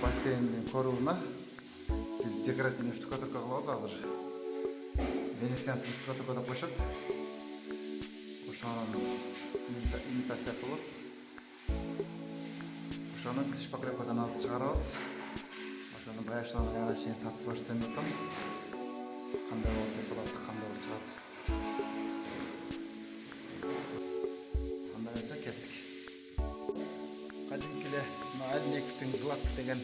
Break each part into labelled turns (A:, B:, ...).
A: бассейннің көруіне біз декоративный штукатурка қылабыз азыр. Венецианский штукатурка деп қойшат. Ошоның имитациясы болот. Ошоны шпаклевкадан алып чыгарабыз. Ошоны баягы аяга чейин тартып көрсөтөм атам. Кандай болуп жатат, кандай болуп чыгат. Анда эсе кеттик. Кадимки эле Альмектин глад деген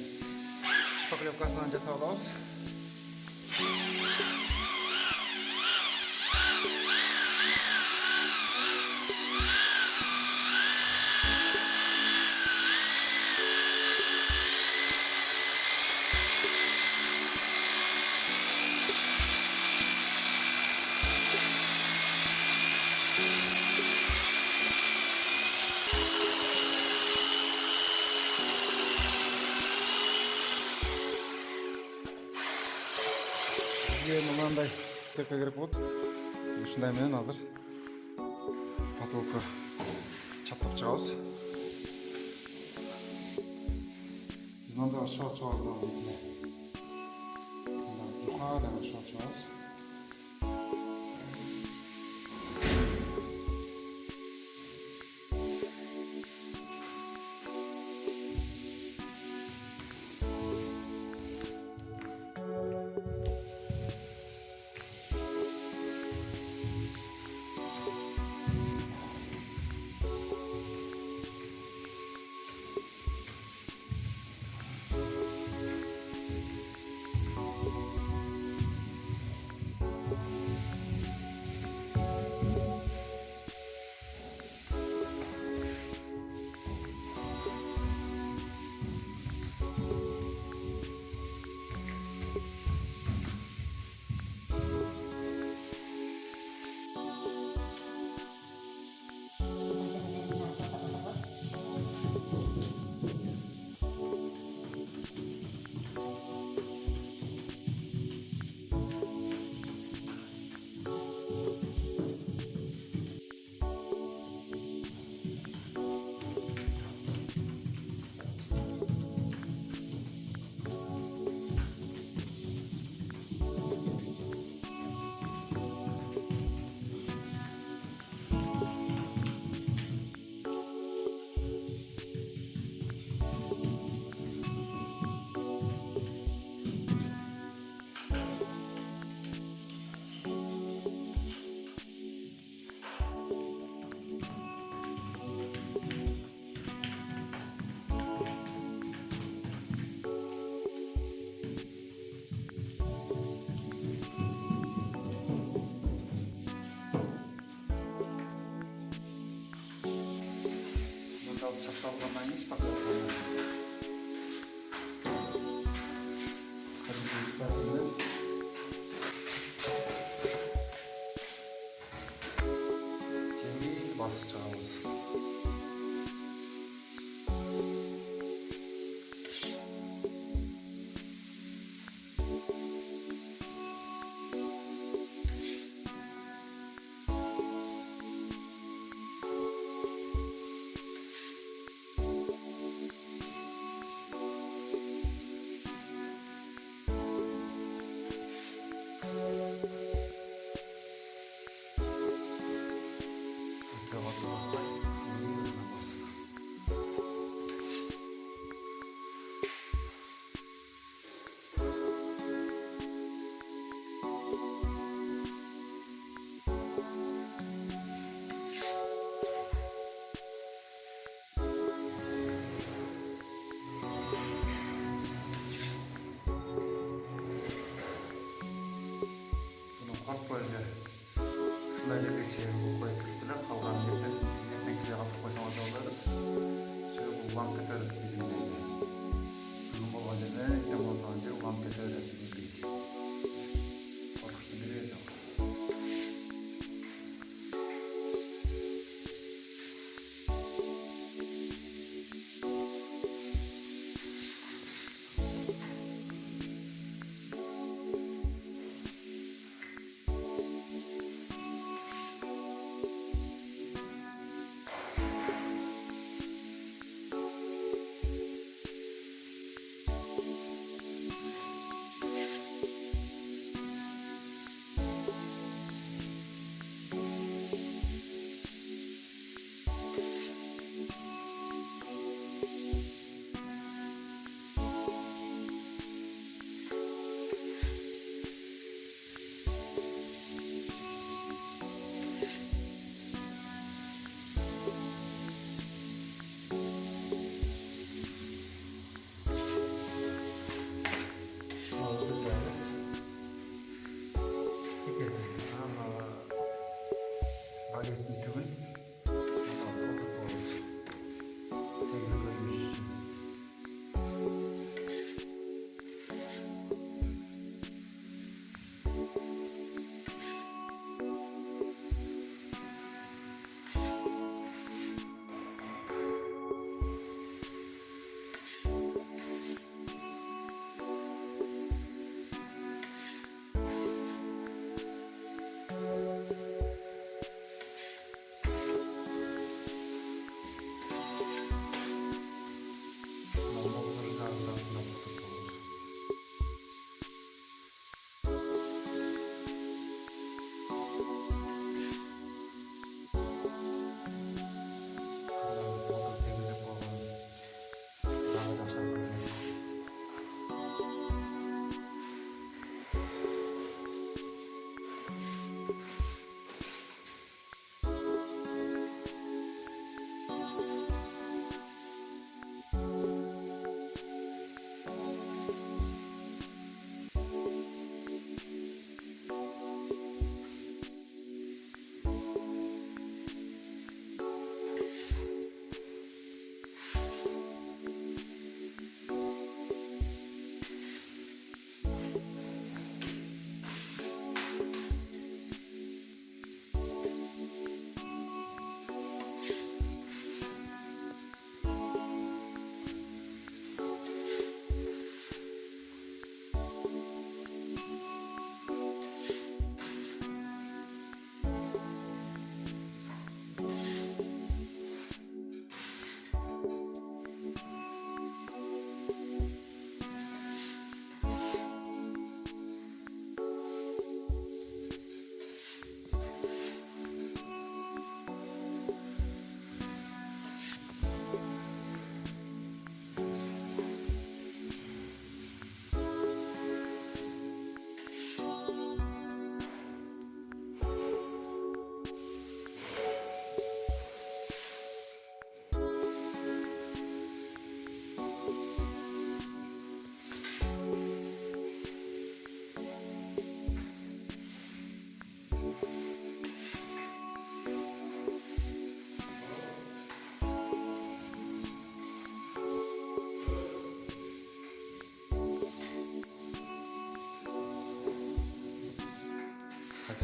A: шпаклевкасынан жасап алабыз. Мынандай стека керек болот. Ушундай менен азыр потолокко чаптап чыгабыз. Биз мындай чыгабыз дейт. Мындай жукадан чыгабыз. Çaptalgandan hiç bakalım. Kırmızı ispatını. Temiz basacağımız. Böyle şuna жерге чейин коюп кетиптилер, калган жерден эртеңкиге калтырып койсоңор да болот. Себеби бул уланып кетер билинбейт. Күн болгон жерде, эртең болгон жер уланып кетер билинбейт. Коркунучтуу билбейсиң.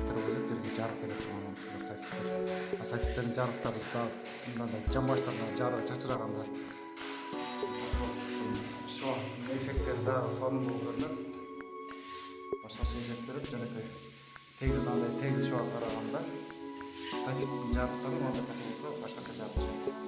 A: софиттер коюп жерге жарык керек болгон софиттер. Софиттердин жарыктары да мындай жан баштарына жарык чачыраганда шо эффекттер да сонун көрүнөт. Башкача эффект берет жанакей тегиз андай тегиз шоуга караганда софиттин жарыктары мындай болсо башкача жарык чыгат. Бүтті.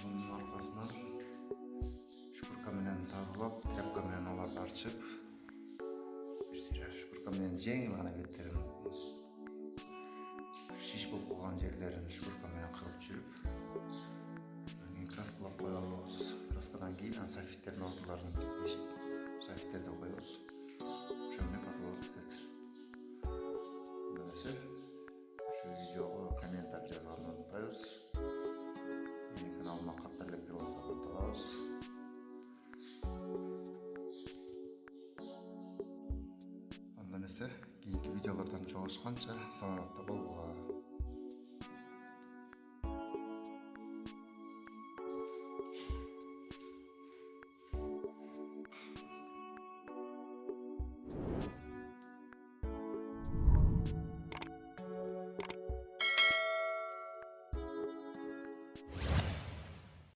A: Bunun arkasından şükürka менен тазалап, тряпка менен аларды арчып, шүкүрка менен жеңил гана беттерин шиш болуп калган жерлерин шүкүрка менен кырып жүрүп, краскалап коебуз. Краскадан кийин софиттердин ортолорун софиттерди коебуз. Ошо менен потолок бүтөт. Мындай şu videoga kommentar жазганды унутпайбыз. Менин каналыма каттар электер болсо катталабыз. Анда эмесе, кийинки видеолордон жолугушканча саламатта болгула.